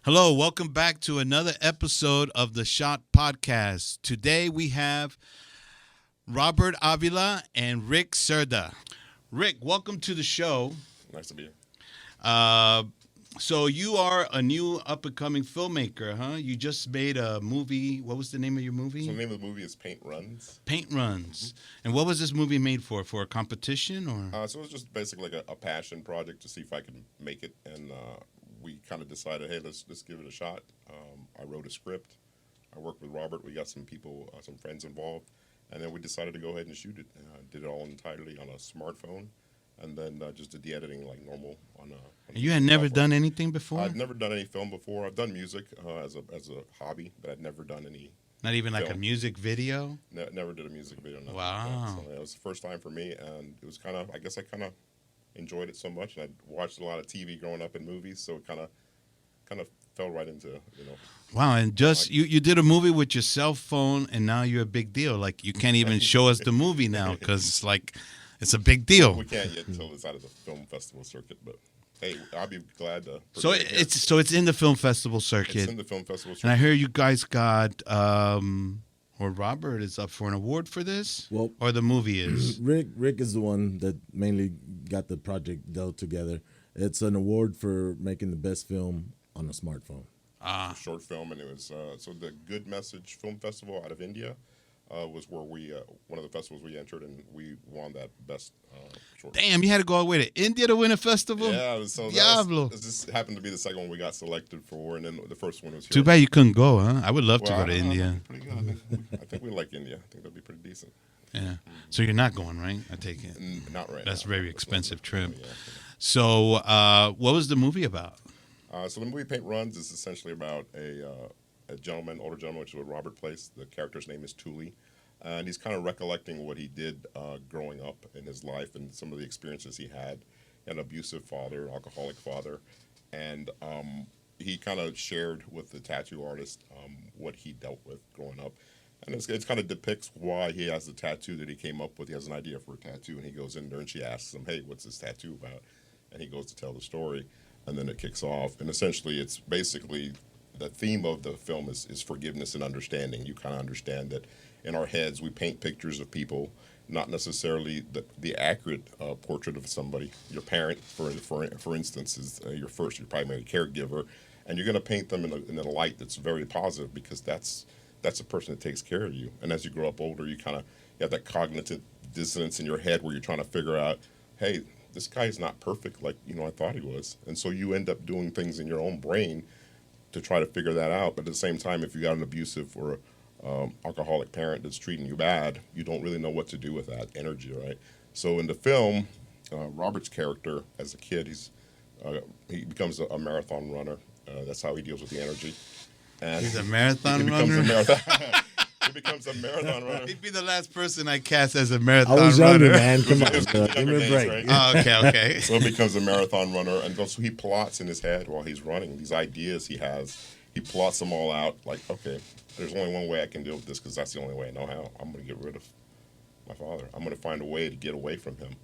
Hello, welcome back to another episode of the Shot Podcast. Today we have Robert Avila and Rick Cerda. Rick, welcome to the show. Nice to be here. Uh, so you are a new up-and-coming filmmaker, huh? You just made a movie. What was the name of your movie? So the name of the movie is Paint Runs. Paint Runs. And what was this movie made for? For a competition or? So it was just basically like a passion project to see if I could make it, and we kind of decided, hey, let's give it a shot. I wrote a script. I worked with Robert. We got some people, some friends involved, and then we decided to go ahead and shoot it. Did it all entirely on a smartphone, and then just did the editing like normal on a. You had never done anything before? I've never done any film before. I've done music as a hobby, but I've never done any. Not even like film. a music video? Never did a music video. No. Wow. So it was the first time for me, and it was kind of. I guess I kind of enjoyed it so much, and I watched a lot of TV growing up in movies, so it kind of fell right into. Wow, and just you did a movie with your cell phone, and now you're a big deal. Like you can't even show us the movie now because it's like it's a big deal. We can't yet until it's out of the film festival circuit, but hey, I'll be glad to. So it's in the film festival circuit. It's in the film festival circuit. And I hear you guys got or Robert is up for an award for this. Well, or the movie is. Rick is the one that mainly got the project dealt together. It's an award for making the best film on a smartphone. Short film, and it was so the Good Message Film Festival out of India was where we one of the festivals we entered, and we won that best short. Damn, you had to go all the way to India to win a festival? Yeah, so Diablo. This happened to be the second one we got selected for, and then the first one was here. Too bad you couldn't go, huh? I would love to go to India. Pretty good. I think we like India. I think that'd be pretty decent. Yeah. So you're not going, right? I take it. Not right. That's a now. very expensive trip. Yeah. So what was the movie about? So the movie Paint Runs is essentially about a gentleman, older gentleman, which is what Robert plays. The character's name is Thule. And he's kind of recollecting what he did growing up in his life and some of the experiences he had. An abusive father, an alcoholic father. And he kind of shared with the tattoo artist what he dealt with growing up. And it kind of depicts why he has the tattoo that he came up with. He has an idea for a tattoo, and he goes in there and she asks him, hey, what's this tattoo about? And he goes to tell the story, and then it kicks off. And essentially, it's basically the theme of the film is forgiveness and understanding. You kind of understand that in our heads, we paint pictures of people, not necessarily the accurate portrait of somebody. Your parent, for instance, is your primary caregiver, and you're going to paint them in a light that's very positive because that's a person that takes care of you. And as you grow up older, you have that cognitive dissonance in your head where you're trying to figure out, hey, this guy is not perfect like I thought he was. And so you end up doing things in your own brain to try to figure that out. But at the same time, if you got an abusive or alcoholic parent that's treating you bad, you don't really know what to do with that energy, right? So in the film, Robert's character as a kid, he becomes a marathon runner. That's how he deals with the energy. And He's a marathon he runner? He becomes a marathon runner. He'd be the last person I cast as a marathon I was runner. younger, man. Come on, Younger give me a days, break. right? Oh, okay. So he becomes a marathon runner, and so he plots in his head while he's running these ideas he has. He plots them all out. Like, okay, there's only one way I can deal with this because that's the only way I know how. I'm going to get rid of my father. I'm going to find a way to get away from him.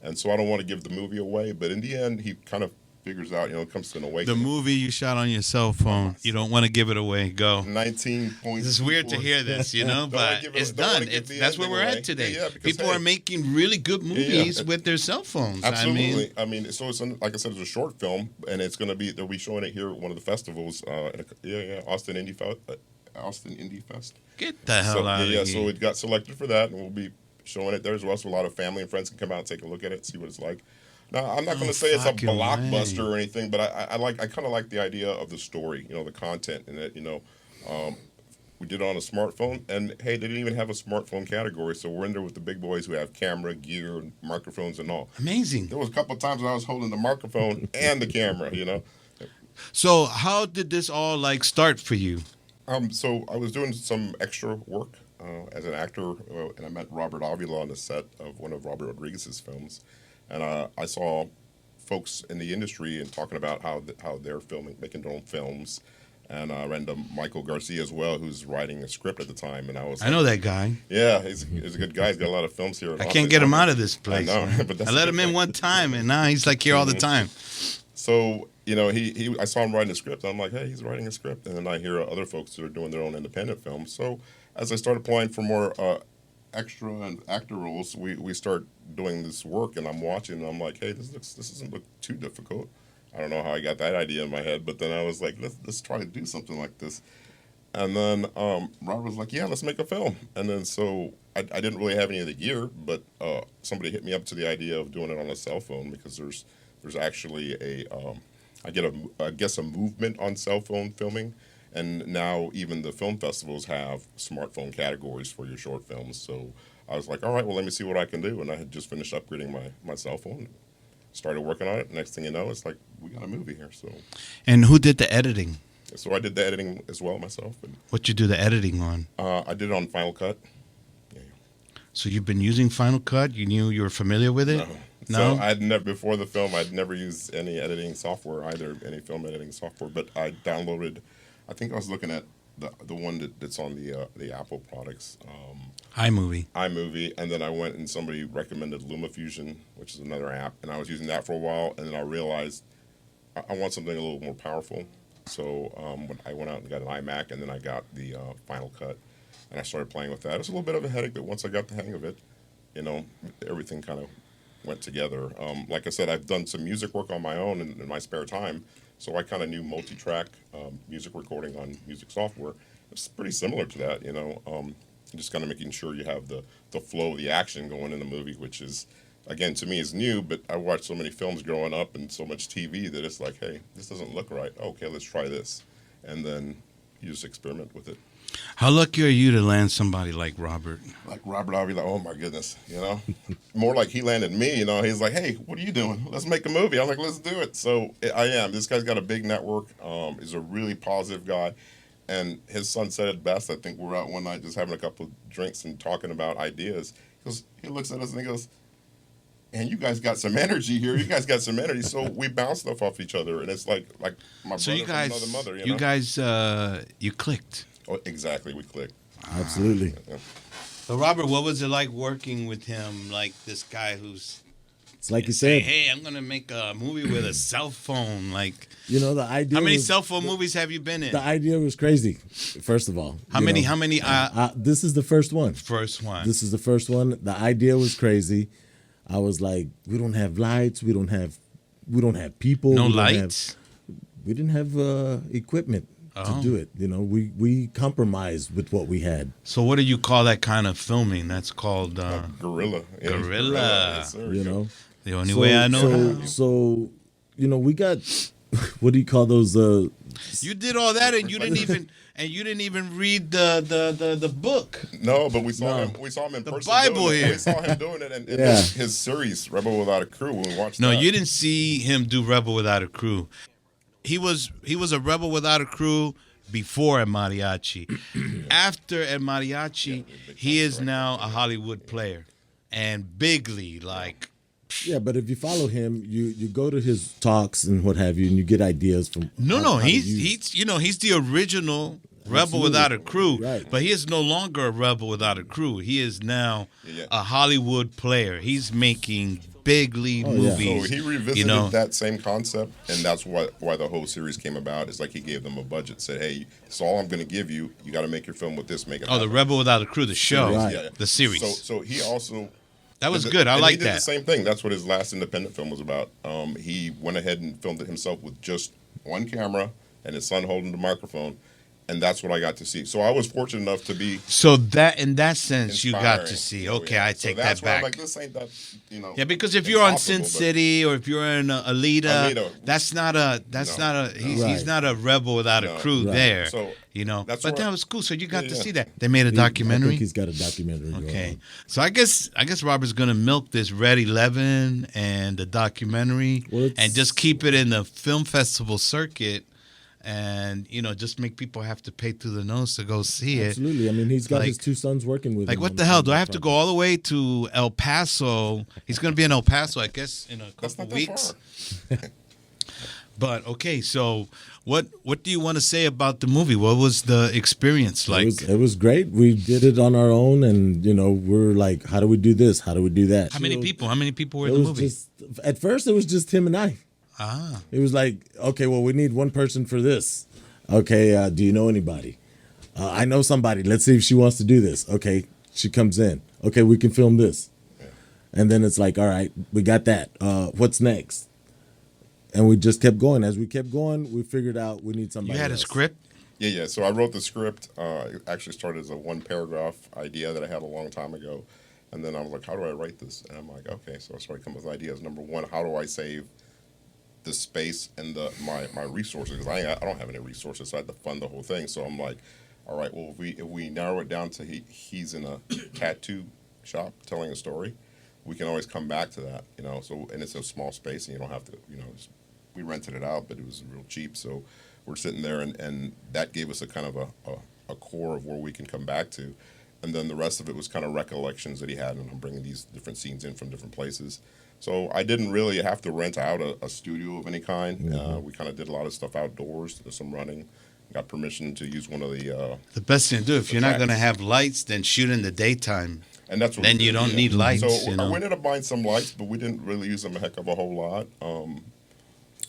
And so I don't want to give the movie away, but in the end, he kind of figures out, it comes to an awakening. The movie you shot on your cell phone, you don't want to give it away. Go. 19 points. This is weird to hear this, but it's done. That's where we're at today. Yeah, People are making really good movies with their cell phones. Absolutely. So it's like I said, it's a short film, and they'll be showing it here at one of the festivals. Austin Indie Fest. Get the hell out of here. So it got selected for that, and we'll be showing it there as well. So a lot of family and friends can come out and take a look at it, see what it's like. Now, I'm not going to say it's a blockbuster or anything, but I kind of like the idea of the story, the content, and that we did it on a smartphone, and hey, they didn't even have a smartphone category, so we're in there with the big boys who have camera, gear, and microphones and all. Amazing. There was a couple of times when I was holding the microphone and the camera, So how did this all start for you? So I was doing some extra work as an actor, and I met Robert Avila on the set of one of Robert Rodriguez's films. And I saw folks in the industry and talking about how they're making their own films. And I ran to Michael Garcia as well, who's writing a script at the time. And I know that guy. Yeah, he's a good guy. He's got a lot of films here. I can't get him out of this place. I know, but I let him in one time, and now he's here all the time. So I saw him writing a script. And I'm like, hey, he's writing a script. And then I hear other folks that are doing their own independent films. So as I started applying for more extra and actor roles, we start doing this work, and I'm watching, and I'm like, hey, this doesn't look too difficult. I don't know how I got that idea in my head, but then I was like, let's try to do something like this. And then Robert was like, yeah, let's make a film. And then so I didn't really have any of the gear, but somebody hit me up to the idea of doing it on a cell phone, because there's actually I guess a movement on cell phone filming. And now even the film festivals have smartphone categories for your short films. So I was like, all right, well, let me see what I can do. And I had just finished upgrading my cell phone, started working on it. Next thing you know, it's like, we got a movie here. And who did the editing? So I did the editing as well myself. And, What you do the editing on? I did it on Final Cut. Yeah. So you've been using Final Cut? You were familiar with it? No. So before the film, I'd never used any editing software either, any film editing software. But I downloaded, I think I was looking at the one that's on the Apple products. iMovie, and then I went and somebody recommended LumaFusion, which is another app, and I was using that for a while, and then I realized I want something a little more powerful. So when I went out and got an iMac, and then I got the Final Cut, and I started playing with that. It was a little bit of a headache, but once I got the hang of it, everything kind of went together. Like I said, I've done some music work on my own in my spare time, so I kind of knew multi-track music recording on music software. It's pretty similar to that, just kind of making sure you have the flow of the action going in the movie, which is, again, to me is new, but I watched so many films growing up and so much TV that it's like, hey, this doesn't look right. Okay, let's try this. And then you just experiment with it. How lucky are you to land somebody like Robert? Like Robert Avila, oh my goodness, More like he landed me, He's like, hey, what are you doing? Let's make a movie. I'm like, let's do it. So I am. This guy's got a big network. He's a really positive guy. And his son said it best. I think we were out one night just having a couple of drinks and talking about ideas. He looks at us and he goes, and you guys got some energy here. You guys got some energy. So we bounce stuff off each other. And it's like my brother from another mother. You guys, you clicked. Oh, exactly. We clicked. Absolutely. Yeah. So, Robert, what was it like working with him, like this guy who's... It's like you said. Hey, I'm going to make a movie with a cell phone. Like, the idea. How many cell phone movies have you been in? The idea was crazy, first of all. How many? This is the first one. First one. This is the first one. The idea was crazy. I was like, we don't have lights. We don't have people. No lights? We didn't have equipment to do it. We compromised with what we had. So what do you call that kind of filming? That's called guerrilla. Guerrilla. Yes, sir. The only way I know how. So, we got, what do you call those? You did all that, and you didn't even read the book. No, but we saw him. We saw him in the person. Bible here. We saw him doing it in his series, Rebel Without a Crew. When we watched. No, that. You didn't see him do Rebel Without a Crew. He was a Rebel Without a Crew before El Mariachi. After El Mariachi, he is now a Hollywood player, and bigly like. Yeah, but if you follow him, you go to his talks and what have you, and you get ideas from. He's the original Rebel Without a Crew, right. But he is no longer a Rebel Without a Crew. He is now a Hollywood player. He's making big lead movies. So he revisited that same concept, and that's why the whole series came about. It's like he gave them a budget, said, "Hey, it's all I'm going to give you. You got to make your film with this. Make it." The Rebel Without a Crew, the show, the series. So he also. That was good. I like that. He did the same thing. That's what his last independent film was about. He went ahead and filmed it himself with just one camera and his son holding the microphone, and that's what I got to see. So I was fortunate enough to be. So that, in that sense, inspiring. you got to see. Okay, I take that back. I'm like, this ain't that, Yeah, because if you're on Sin City or if you're in Alita, that's not a. He's not a Rebel Without a Crew there. So but that was cool. So you got to see that. They made a documentary. I think he's got a documentary. Okay, so I guess Robert's gonna milk this Red 11 and the documentary, and just keep it in the film festival circuit. And just make people have to pay through the nose to go see it. Absolutely. I mean, he's got his two sons working with him. Like, what the hell? Do I have to go all the way to El Paso? He's going to be in El Paso, I guess, in a couple weeks. But okay, so what do you want to say about the movie? What was the experience like? It was great. We did it on our own, and we're like, how do we do this? How do we do that? How many people? How many people were in the movie? At first, it was just him and I. He was like, okay, well, we need one person for this. Okay, do you know anybody? I know somebody. Let's see if she wants to do this. Okay, she comes in. Okay, we can film this. And then it's like, all right, we got that. What's next? And we just kept going. As we kept going, we figured out we need somebody You had else. a script? Yeah. So I wrote the script. It actually started as a one-paragraph idea that I had a long time ago. And then I was like, how do I write this? And I'm like, okay. So I started coming up with ideas. Number one, how do I save the space and my resources? Because I don't have any resources, so I had to fund the whole thing. So I'm like, all right, well, if we narrow it down to he's in a tattoo shop telling a story, we can always come back to that, you know. So, and it's a small space, and you don't have to, you know, we rented it out, but it was real cheap. So we're sitting there, and that gave us a kind of a core of where we can come back to. And then the rest of it was kind of recollections that he had, and I'm bringing these different scenes in from different places. So I didn't really have to rent out a studio of any kind. We kind of did a lot of stuff outdoors, did some running. Got permission to use one of the... The best thing to do, if you're not going to have lights, then shoot in the daytime. And that's what then you don't need lights. So you know? we ended up buying some lights, but we didn't really use them a heck of a whole lot.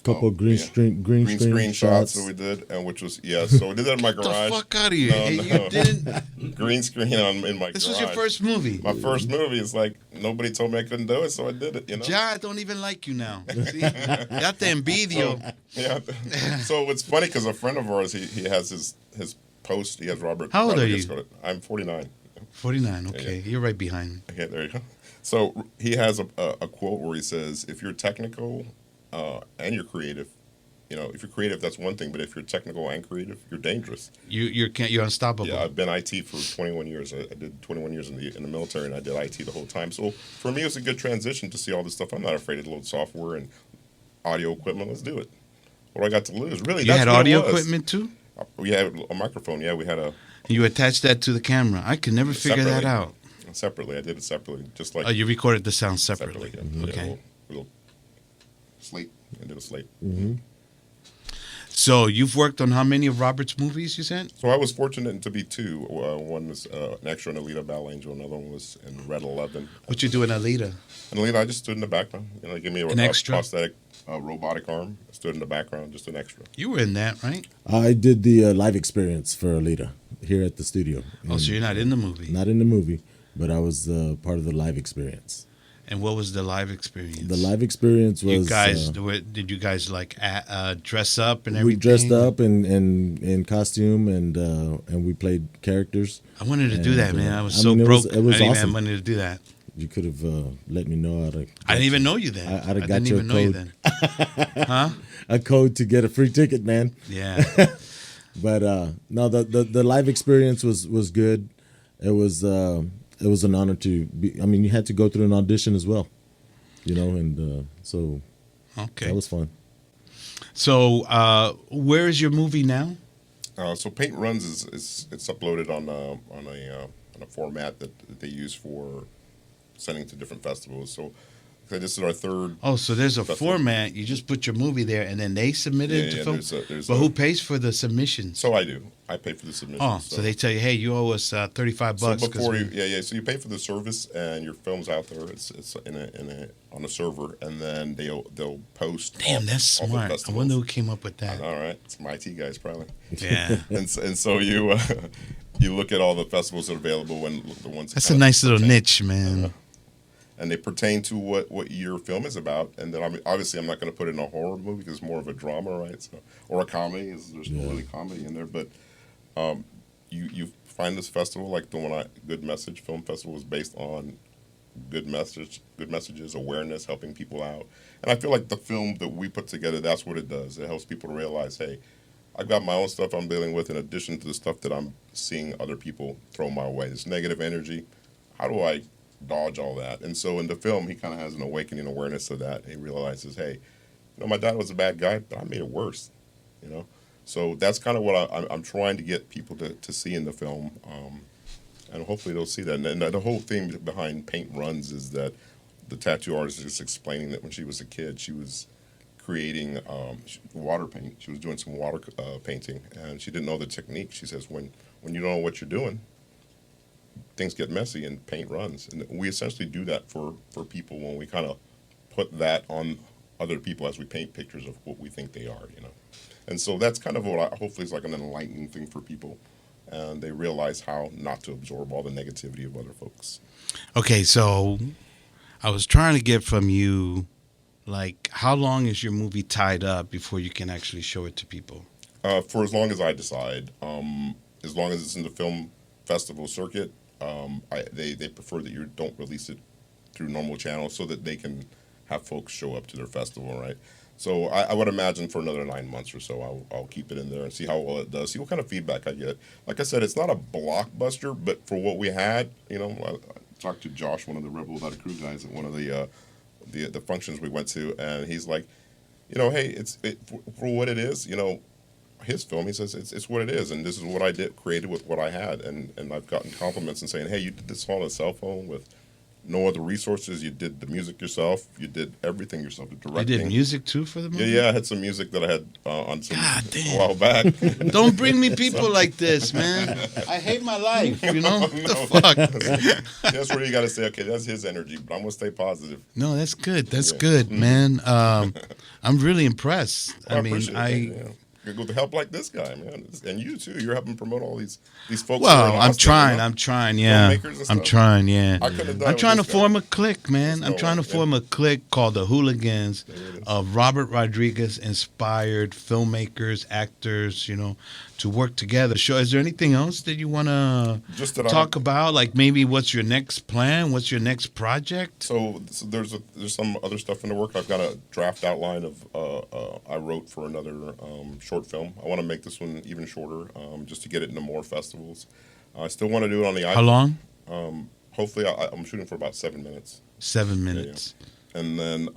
Couple green screen shots that we did, and which was so we did that in my Get garage. the fuck out of here! You didn't. Green screen in my garage. This was your first movie. My first movie. It's like nobody told me I couldn't do it, so I did it. You know. Ja, I don't even like you now. See? Ya te envidio. So it's funny because a friend of ours, he has his post. He has Robert. How old are you? I'm 49. 49. Okay, you're right behind me. Okay, there you go. So he has a quote where he says, "If you're technical and you're creative, you know, if you're creative, that's one thing. But if you're technical and creative, you're dangerous. You're unstoppable." Yeah, I've been IT for 21 years. I did 21 years in the military, and I did IT the whole time. So for me, it was a good transition to see all this stuff. I'm not afraid to load software and audio equipment. Let's do it. What do I got to lose? Really, You that's had what audio it was. equipment too? We had a microphone. Yeah, we had a. You attached that to the camera. I could never figure that out. Separately, I did it separately, just like. Oh, you recorded the sound separately. Yeah. Mm-hmm. Okay. A little slate. I did a slate. Mm-hmm. So you've worked on how many of Robert's movies? You said. So I was fortunate to be two. One was an extra in Alita Battle Angel. Another one was in Red 11. What you do in Alita? In Alita, I just stood in the background. You know, give me An extra? prosthetic robotic arm. I stood in the background, just an extra. You were in that, right? I did the live experience for Alita here at the studio. Oh, so you're not in the movie? Not in the movie, but I was part of the live experience. And what was the live experience? The live experience was you guys. Did you guys like dress up and everything? We dressed up in costume and we played characters. I wanted to do that, man. I was mean, broke. It was I didn't awesome. even have money to do that. You could have let me know how to. I didn't even know you then. I'd have I got didn't you a even know you code. then. Huh? A code to get a free ticket, man. Yeah. But no, the live experience was good. It was an honor to be. I mean, you had to go through an audition as well, you know, and so Okay. that was fun. So where is your movie now? So Paint Runs is it's uploaded on a format that they use for sending to different festivals. So this is our third. Oh, so there's a festival. format. You just put your movie there, and then they submit it to film. But who pays for the submissions? So I do. I pay for the submissions. Oh, so they tell you, hey, you owe us $35. So before so you pay for the service, and your film's out there. It's on a server, and then they'll post. Damn, that's all the smart. I festivals. wonder who came up with that. All right, it's my IT guys probably. Yeah. and so you you look at all the festivals that are available and the ones. That That's a nice little niche, man. And they pertain to what your film is about. And then obviously I'm not going to put it in a horror movie because it's more of a drama, right? So, or a comedy. There's no really comedy in there. But you find this festival, like the one Good Message Film Festival, was based on good messages, awareness, helping people out. And I feel like the film that we put together, that's what it does. It helps people to realize, hey, I've got my own stuff I'm dealing with in addition to the stuff that I'm seeing other people throw my way. This negative energy, how do I dodge all that? And so in the film, he kind of has an awakening awareness of that. He realizes, hey, my dad was a bad guy, but I made it worse, So that's kind of what I'm trying to get people to see in the film, and hopefully they'll see that. And the whole thing behind Paint Runs is that the tattoo artist is explaining that when she was a kid, she was creating water paint. She was doing some water painting, and she didn't know the technique. She says, when you don't know what you're doing, things get messy and paint runs. And we essentially do that for people when we kind of put that on other people as we paint pictures of what we think they are, you know. And so that's kind of what hopefully is like an enlightening thing for people, and they realize how not to absorb all the negativity of other folks. Okay, so I was trying to get from you, like, how long is your movie tied up before you can actually show it to people? For as long as I decide, as long as it's in the film festival circuit, they prefer that you don't release it through normal channels so that they can have folks show up to their festival, right? So I would imagine for another 9 months or so, I'll keep it in there and see how well it does, see what kind of feedback I get. Like I said, it's not a blockbuster, but for what we had, you know, I talked to Josh, one of the Rebel Without a Crew guys, at one of the functions we went to, and he's like, you know, hey, for what it is, you know, his film, he says it's what it is, and this is what I created with what I had, and I've gotten compliments and saying, hey, you did this all on a cell phone with no other resources. You did the music yourself. You did everything yourself. The directing. You did music too for the movie? Yeah. I had some music that I had on some God damn. a while back. Don't bring me people like this, man. I hate my life. You know what the fuck? That's where you got to say, okay, that's his energy, but I'm gonna stay positive. No, that's good. That's good, man. I'm really impressed. I mean, with help like this guy, man, and you too. You're helping promote all these folks. Well, I'm trying. Yeah, I'm trying. Yeah, I'm trying to form a clique, man. I'm trying to form a clique called the Hooligans of Robert Rodriguez inspired filmmakers, actors. You know, to work together. So, is there anything else that you want to talk about? Like maybe what's your next plan? What's your next project? So there's some other stuff in the work. I've got a draft outline of I wrote for another short film. I want to make this one even shorter, just to get it into more festivals. I still want to do it on the iPhone. How long? Hopefully, I'm shooting for about 7 minutes. 7 minutes. Yeah. And then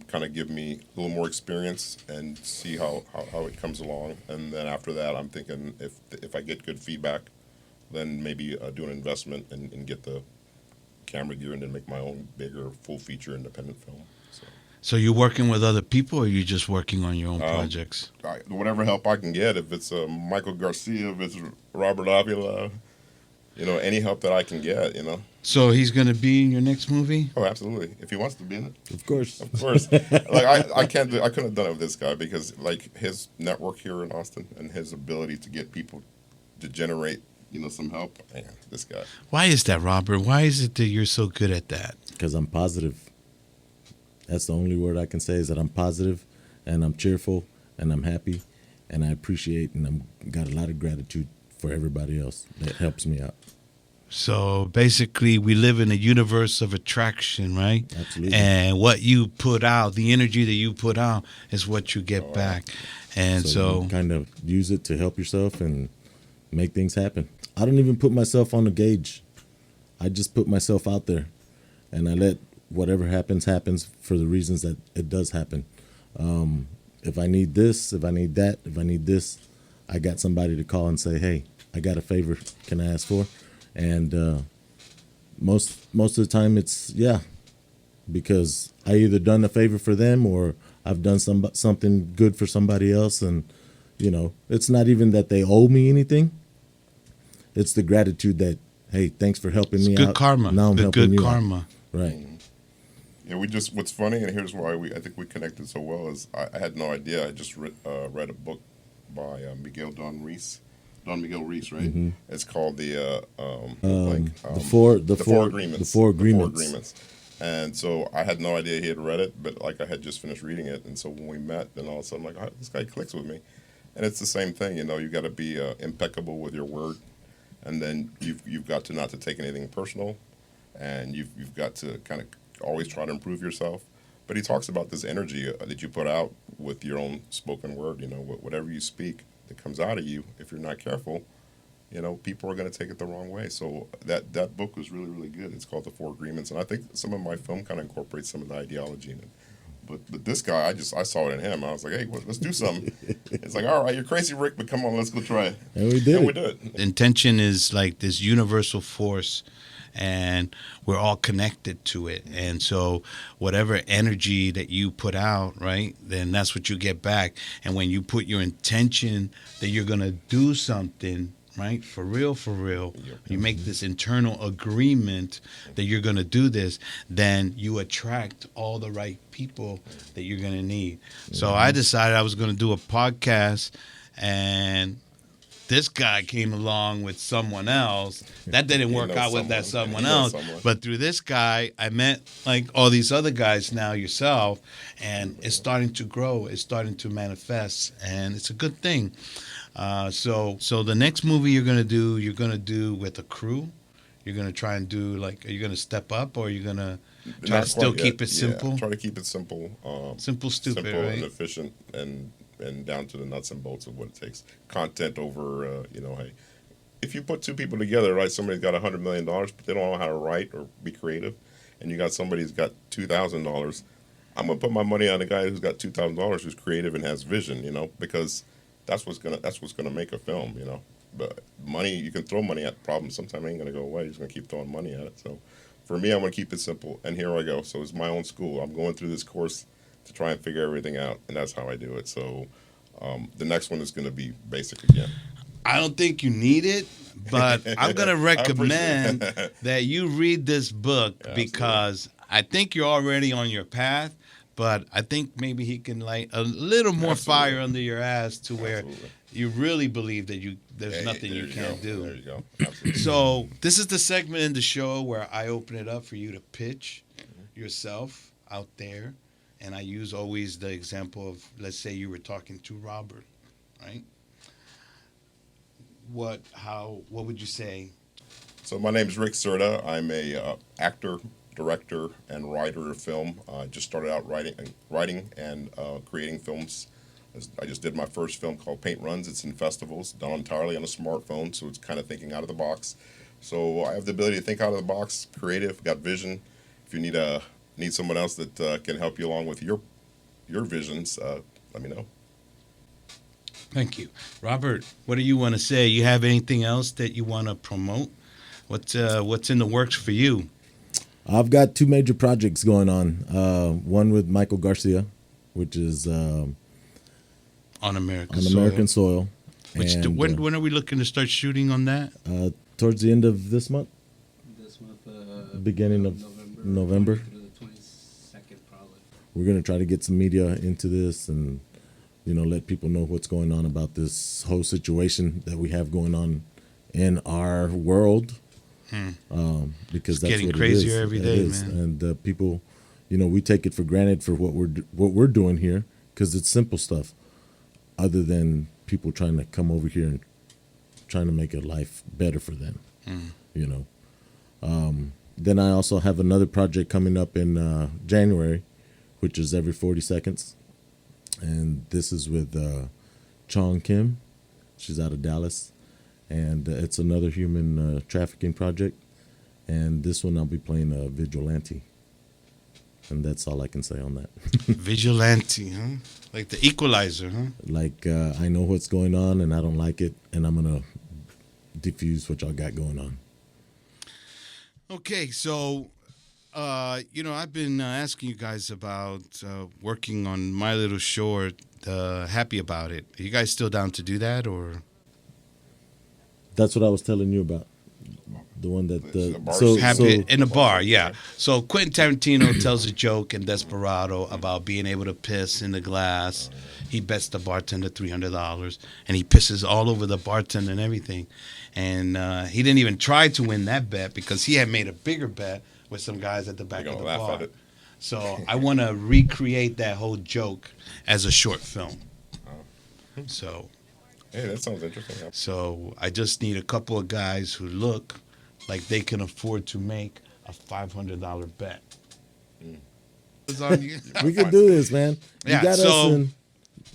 kind of give me a little more experience and see how it comes along. And then after that, I'm thinking if I get good feedback, then maybe do an investment and get the camera gear and then make my own bigger full feature independent film. So you're working with other people, or are you just working on your own projects? Whatever help I can get. If it's Michael Garcia, if it's Robert Avila, you know, any help that I can get, you know. So he's going to be in your next movie? Oh, absolutely. If he wants to be in it. Of course. Of course. Like I couldn't have done it with this guy because like his network here in Austin and his ability to get people to generate, you know, some help. Man, this guy. Why is that, Robert? Why is it that you're so good at that? Because I'm positive. That's the only word I can say is that I'm positive and I'm cheerful and I'm happy and I appreciate and I've got a lot of gratitude for everybody else that helps me out. So basically we live in a universe of attraction, right? Absolutely. And what you put out, the energy that you put out is what you get back. And so you kind of use it to help yourself and make things happen. I don't even put myself on a gauge. I just put myself out there and I let whatever happens for the reasons that it does happen. If I need this, if I need that, if I need this, I got somebody to call and say, hey, I got a favor, can I ask for? And most of the time it's because I either done a favor for them or I've done something good for somebody else. And, you know, it's not even that they owe me anything. It's the gratitude that, hey, thanks for helping me out. Good karma. Now I'm helping you karma. out. Right. Yeah, what's funny, and here's why I think we connected so well, is I had no idea. I just read a book by Don Miguel Reese, right? Mm-hmm. It's called the Four Agreements. The Four Agreements. And so I had no idea he had read it, but like I had just finished reading it, and so when we met, then all of a sudden, like, this guy clicks with me, and it's the same thing. You know, you got to be impeccable with your word, and then you've got to not to take anything personal, and you've got to kind of always try to improve yourself. But he talks about this energy that you put out with your own spoken word. You know, whatever you speak that comes out of you, if you're not careful, you know, people are going to take it the wrong way. So that book was really, really good. It's called The Four Agreements, and I think some of my film kind of incorporates some of the ideology in it. But this guy, I saw it in him. I was like, hey, let's do something. It's like, all right, you're crazy, Rick, but come on, let's go try it. And we did. Intention is like this universal force, and we're all connected to it. And so whatever energy that you put out, right, then that's what you get back. And when you put your intention that you're going to do something, right? For real, for real. Yep. You make this internal agreement that you're going to do this, then you attract all the right people that you're going to need. So I decided I was going to do a podcast, and this guy came along with someone else. That didn't work out with that someone else. But through this guy, I met like all these other guys now, yourself, and it's starting to grow. It's starting to manifest, and it's a good thing. So the next movie you're gonna do with a crew. You're gonna try and do like, are you gonna step up, or are you gonna try to still keep it simple? Yeah, try to keep it simple. Simple, stupid, right? And efficient, and down to the nuts and bolts of what it takes. Content over, hey, if you put two people together, right? Somebody's got $100 million, but they don't know how to write or be creative, and you got somebody who's got $2,000. I'm gonna put my money on the guy who's got $2,000, who's creative and has vision, because that's what's gonna make a film, But money, you can throw money at problems. Sometimes it ain't gonna go away. You're just gonna keep throwing money at it. So, for me, I'm gonna keep it simple, and here I go. So it's my own school. I'm going through this course to try and figure everything out, and that's how I do it. So, the next one is gonna be basic again. I don't think you need it, but I'm going to recommend that you read this book, because I think you're already on your path, but I think maybe he can light a little more fire under your ass to where you really believe that there's nothing you can't do. There you go. Absolutely. So this is the segment in the show where I open it up for you to pitch yourself out there, and I use always the example of, let's say you were talking to Robert, right? What would you say? So my name is Rick Cerda. I'm a actor, director, and writer of film. I just started out writing and creating films. I just did my first film called Paint Runs. It's in festivals, done entirely on a smartphone, so it's kind of thinking out of the box. So I have the ability to think out of the box, creative, got vision. If you need someone else that can help you along with your visions, let me know. Thank you. Robert, what do you want to say? You have anything else that you want to promote? What's in the works for you? I've got two major projects going on. One with Michael Garcia, which is on American soil. When are we looking to start shooting on that? Towards the end of this month. Beginning of November. Through the 22nd, probably. We're going to try to get some media into this and let people know what's going on about this whole situation that we have going on in our world. Because it's that's getting what crazier it is. every day, man. And people, we take it for granted for what we're doing here, because it's simple stuff. Other than people trying to come over here and trying to make a life better for them, Then I also have another project coming up in January, which is every 40 seconds. And this is with Chong Kim. She's out of Dallas. And it's another human trafficking project. And this one I'll be playing a vigilante. And that's all I can say on that. Vigilante, huh? Like the Equalizer, huh? Like, I know what's going on and I don't like it. And I'm going to diffuse what y'all got going on. Okay, so... I've been asking you guys about working on my little short, Happy About It. Are you guys still down to do that, or? That's what I was telling you about. The one that... Happy in a bar, yeah. So Quentin Tarantino tells a joke in Desperado about being able to piss in the glass. He bets the bartender $300, and he pisses all over the bartender and everything. And he didn't even try to win that bet because he had made a bigger bet with some guys at the back of the bar. So I want to recreate that whole joke as a short film. So, hey, that sounds interesting. So I just need a couple of guys who look like they can afford to make a $500 bet. We can do this, man. You got us in.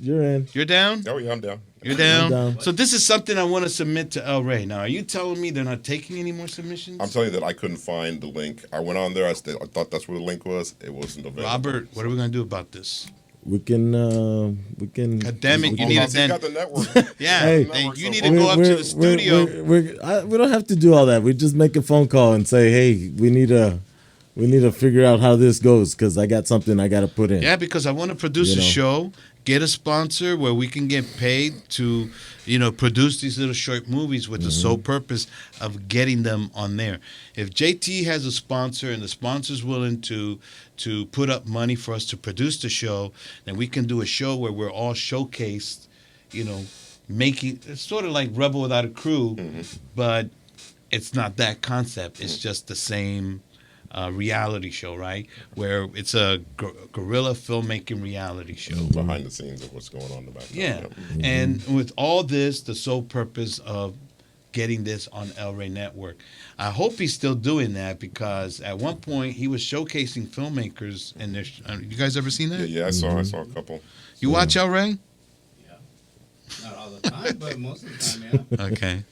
You're in. You're down? Oh, yeah, I'm down. You're down? I'm down. So this is something I want to submit to El Rey. Now, are you telling me they're not taking any more submissions? I'm telling you that I couldn't find the link. I went on there. I thought that's where the link was. It wasn't available. Robert, what are we going to do about this? We can. God damn it! You need to then. Got the network. Yeah, Hey, you need to go up to the studio. We don't have to do all that. We just make a phone call and say, "Hey, we need a We need to figure out how this goes because I got something I got to put in. Yeah, because I want to produce You a know. show, get a sponsor where we can get paid to, produce these little short movies with the sole purpose of getting them on there. If JT has a sponsor and the sponsor's willing to put up money for us to produce the show, then we can do a show where we're all showcased, making it's sort of like Rebel Without a Crew, but it's not that concept. It's just the same reality show, right? Where it's a guerrilla filmmaking reality show. Behind the scenes of what's going on in the background. Yeah. And with all this, the sole purpose of getting this on El Rey Network. I hope he's still doing that because at one point he was showcasing filmmakers in there. You guys ever seen that? Yeah, I saw a couple. You watch El Rey? Yeah. Not all the time, but most of the time, yeah. Okay.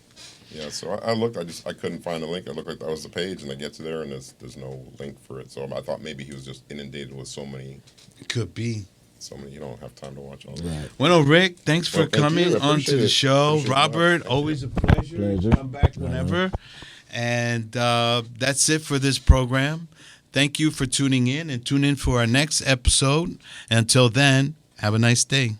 Yeah, so I looked. I couldn't find a link. I looked like that was the page, and I get to there, and there's no link for it. So I thought maybe he was just inundated with so many. Could be. You don't have time to watch all that. Right. Well, Rick, thanks for Well, thank coming you. I onto appreciate the it. show. Appreciate it. Robert, Thank always you. a pleasure. Pleasure. Come back whenever. And that's it for this program. Thank you for tuning in and tune in for our next episode. Until then, have a nice day.